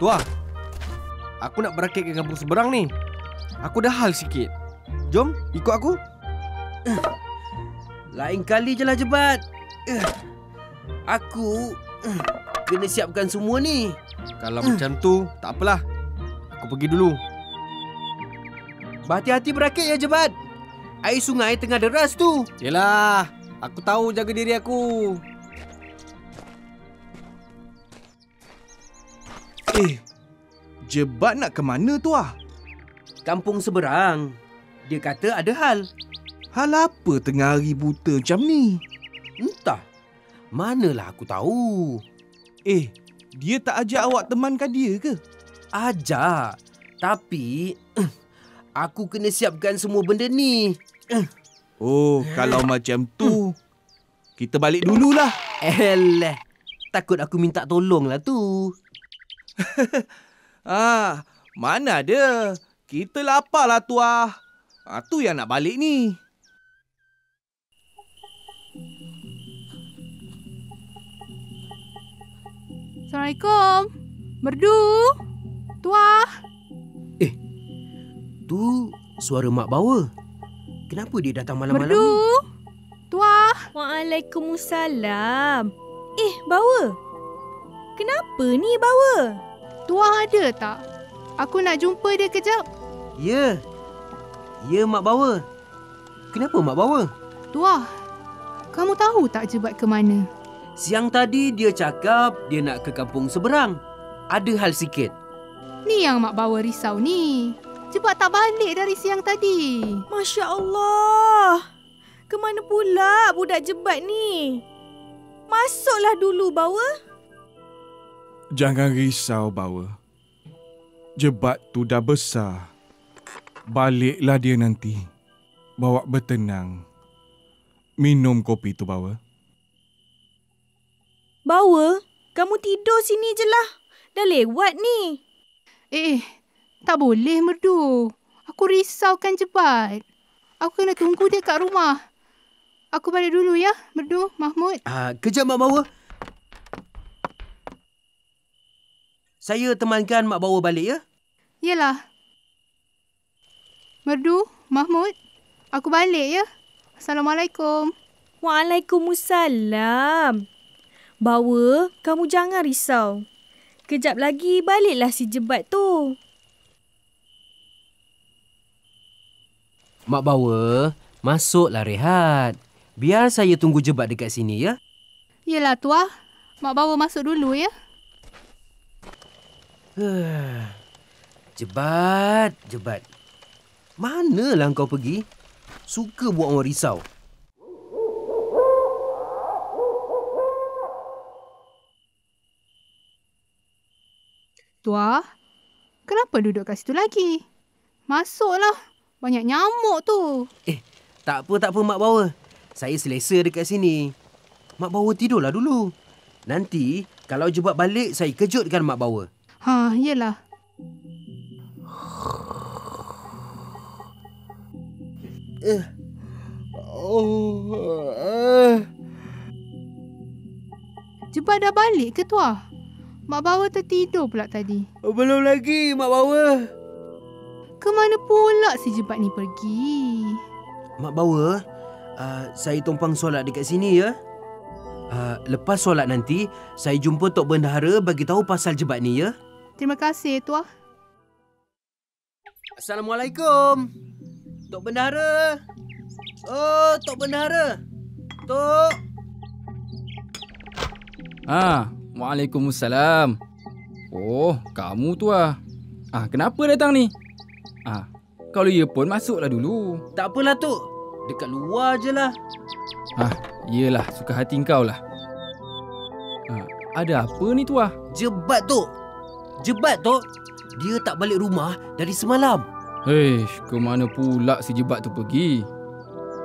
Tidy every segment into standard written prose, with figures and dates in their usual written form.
Tuah, aku nak berakit ke kampung seberang ni. Aku dah hal sikit. Jom, ikut aku. Lain kali je lah Jebat. Aku kena siapkan semua ni. Kalau macam tu, tak apalah. Aku pergi dulu. Berhati-hati berakit ya Jebat. Air sungai tengah deras tu. Yelah, aku tahu jaga diri aku. Jebat nak ke mana Tuah? Kampung seberang. Dia kata ada hal. Hal apa tengah hari buta macam ni? Entah. Manalah aku tahu. Dia tak ajak awak temankan dia ke? Ajak. Tapi aku kena siapkan semua benda ni. Kalau macam tu, kita balik dululah. Eleh. Takut aku minta tolong lah tu. Mana ada. Kita lapar lah Tuah. Tu yang nak balik ni. Assalamualaikum. Merdu. Tuah. Tu suara mak bawa. Kenapa dia datang malam-malam Merdu. ni? Tuah. Waalaikumsalam. Bawa. Kenapa ni bawa? Tuah ada tak? Aku nak jumpa dia kejap. Ya. Ya mak bawa. Kenapa mak bawa? Tuah, kamu tahu tak Jebat ke mana? Siang tadi dia cakap dia nak ke kampung seberang. Ada hal sikit. Ni yang mak bawa risau ni. Jebat tak balik dari siang tadi. Masya Allah. Kemana pula budak Jebat ni? Masuklah dulu bawa. Jangan risau, bawa. Jebat tu dah besar. Baliklah dia nanti. Bawa bertenang. Minum kopi tu, bawa. Bawa, kamu tidur sini je lah. Dah lewat ni. Tak boleh Merdu. Aku risaukan Jebat. Aku kena tunggu dia kat rumah. Aku balik dulu ya, Merdu, Mahmud. Kejap mak bawa. Saya temankan mak bawa balik ya. Yelah. Merdu, Mahmud, aku balik ya. Assalamualaikum. Waalaikumsalam. Bawa, kamu jangan risau. Kejap lagi baliklah si Jebat tu. Mak bawa, masuklah rehat. Biar saya tunggu Jebat dekat sini ya. Yelah Tuah. Mak bawa masuk dulu ya. Jebat. Manalah kau pergi? Suka buat orang risau. Tuah, kenapa duduk kat situ lagi? Masuklah. Banyak nyamuk tu. Tak apa mak bawa. Saya selesa dekat sini. Mak bawa tidurlah dulu. Nanti kalau Jebat balik saya kejutkan mak bawa. Yelah. Jebat dah balik ke Tuah? Mak bawa tertidur pula tadi. Belum lagi mak bawa. Kemana pula si Jebat ni pergi? Mak bawa, saya tumpang solat dekat sini ya. Lepas solat nanti, saya jumpa Tok Bendahara bagi tahu pasal Jebat ni ya. Terima kasih Tuah. Assalamualaikum. Tok Bendahara. Oh, Tok Bendahara. Tok. Waalaikumsalam. Oh, kamu tu ah. Kenapa datang ni? Kalau ya pun masuklah dulu. Tak apalah Tok. Dekat luar je lah. Yelah, suka hati kau lah. Ada apa ni Tuah? Jebat Tok. Dia tak balik rumah dari semalam. Ke mana pula si Jebat tu pergi?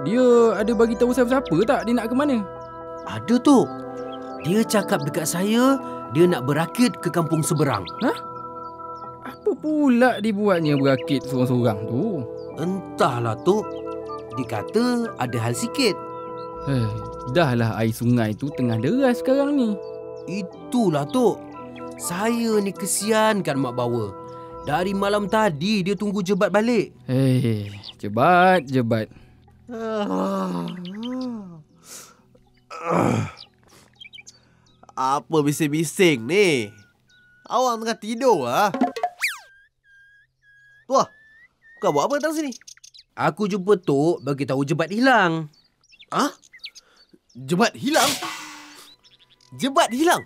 Dia ada bagi tahu siapa-siapa tak dia nak ke mana? Ada Tok. Dia cakap dekat saya dia nak berakit ke kampung seberang. Apa pula dibuatnya berakit seorang-seorang tu? Entahlah Tok. Dia kata ada hal sikit. Dahlah air sungai tu tengah deras sekarang ni. Itulah Tok. Saya ni kesiankan mak bawa. Dari malam tadi dia tunggu Jebat balik. Jebat. Apa bising-bising ni? Awang tengah tidur ah. Tuah, kau buat apa datang sini? Aku jumpa Tok bagi tahu Jebat hilang. Ah? Jebat hilang? Jebat hilang?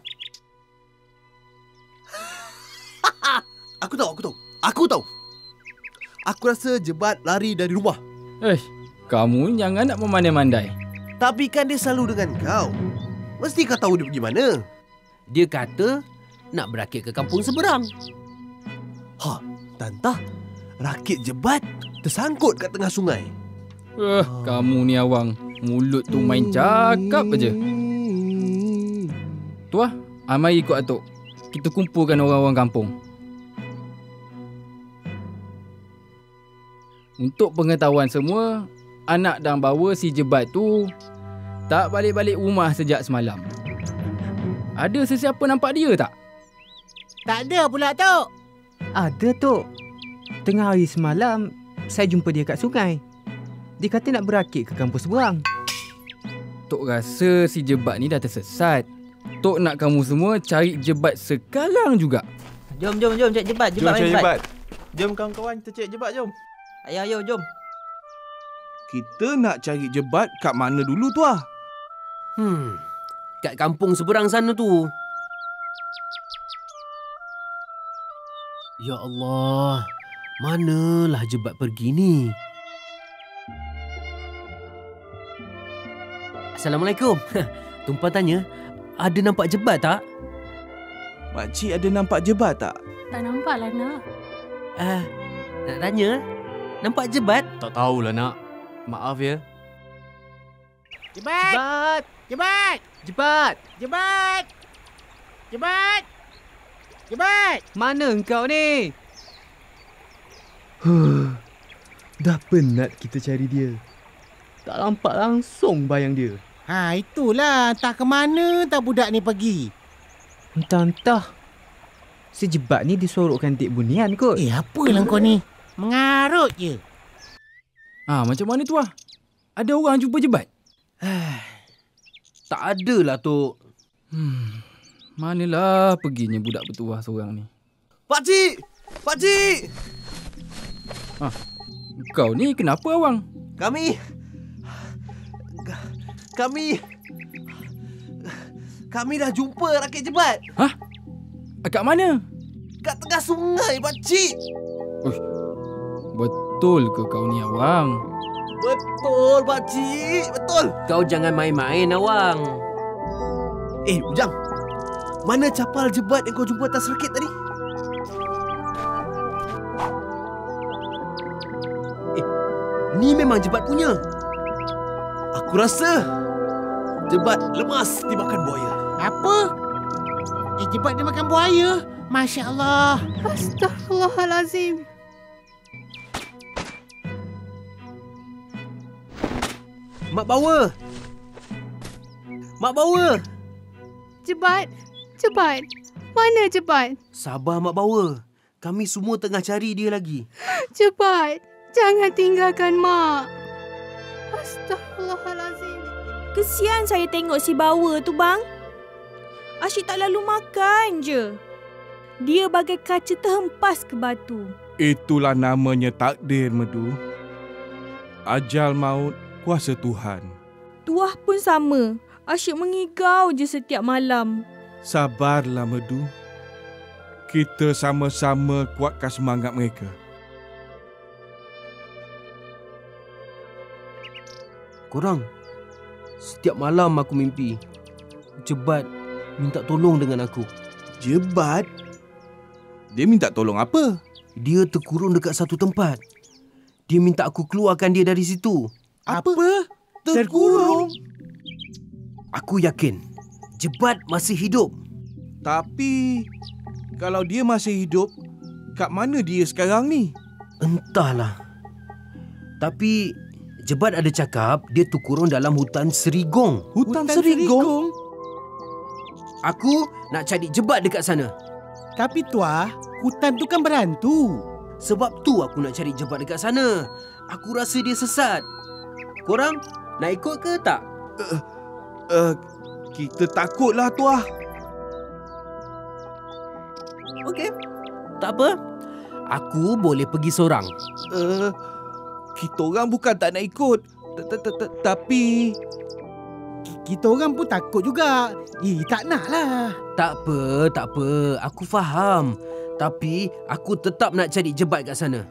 Aku tahu. Aku rasa Jebat lari dari rumah. Kamu jangan nak memandai-mandai. Tapi kan dia selalu dengan kau. Mesti kau tahu dia pergi mana. Dia kata nak berakit ke kampung seberang. Tantah, rakit Jebat tersangkut kat tengah sungai. Kamu ni Awang, mulut tu main cakap aja. Tuah, mari ikut Atuk. Kita kumpulkan orang-orang kampung. Untuk pengetahuan semua, anak dan bawa si Jebat tu tak balik-balik rumah sejak semalam. Ada sesiapa nampak dia tak? Tak ada pula, Tok. Ada, Tok. Tengah hari semalam, saya jumpa dia kat sungai. Dia kata nak berakit ke kampung seberang. Tok rasa si Jebat ni dah tersesat. Tok nak kamu semua cari Jebat sekarang juga. Jom cari Jebat. Jebat. Jom kawan-kawan, kita cari Jebat, jom. Ayo, jom. Kita nak cari Jebat kat mana dulu, Tuah? Kat kampung seberang sana tu. Ya Allah, manalah Jebat pergi ni? Assalamualaikum. Tumpang tanya, ada nampak Jebat tak? Makcik ada nampak Jebat tak? Tak nampak lah, nak. Nak tanya, nampak Jebat? Tak tahulah nak. Maaf ya. Jebat! Mana engkau ni? Dah penat kita cari dia. Tak nampak langsung bayang dia. Itulah. Entah ke mana tak budak ni pergi. Entah. Si Jebat ni disorokkan Dik Bunian kot. Apalah kau ni? Mengarut je. Macam mana Tuah? Ada orang jumpa Jebat? Tak adalah, Tok. Manalah perginya budak bertuah seorang ni. Pakcik! Kau ni kenapa Awang? Kami dah jumpa rakit Jebat. Kat mana? Kat tengah sungai, pakcik. Betul ke kau ni Awang? Betul, pakcik. Betul. Kau jangan main-main, Awang. Ujang. Mana capal Jebat yang kau jumpa atas rakit tadi? Ni memang Jebat punya. Aku rasa Jebat lemas dimakan buaya. Apa? Jebat dia makan buaya? Masya Allah. Astaghfirullahalazim. Mak bawa. Jebat. Mana Jebat? Sabar, Mak bawa. Kami semua tengah cari dia lagi. Jebat. Jangan tinggalkan Mak. Astaghfirullahalazim. Kesian saya tengok si bawa tu, bang. Asyik tak lalu makan je. Dia bagai kaca terhempas ke batu. Itulah namanya takdir, Medu. Ajal maut kuasa Tuhan. Tuah pun sama. Asyik mengigau je setiap malam. Sabarlah, Medu. Kita sama-sama kuatkan semangat mereka. Korang, setiap malam aku mimpi Jebat minta tolong dengan aku. Jebat? Dia minta tolong apa? Dia terkurung dekat satu tempat. Dia minta aku keluarkan dia dari situ. Apa? Terkurung? Aku yakin Jebat masih hidup. Tapi kalau dia masih hidup, kat mana dia sekarang ni? Entahlah. Tapi Jebat ada cakap dia terkurung dalam hutan Serigong. Hutan Serigong? Aku nak cari Jebat dekat sana. Tapi tuah, hutan tu kan berhantu. Sebab tu aku nak cari jebat dekat sana. Aku rasa dia sesat. Korang nak ikut ke tak? Kita takutlah tuah. Okey. Tak apa. Aku boleh pergi seorang. Kita orang bukan tak nak ikut. Tapi Kita orang pun takut juga. Tak nak lah. Tak apa. Aku faham. Tapi aku tetap nak cari jebat kat sana.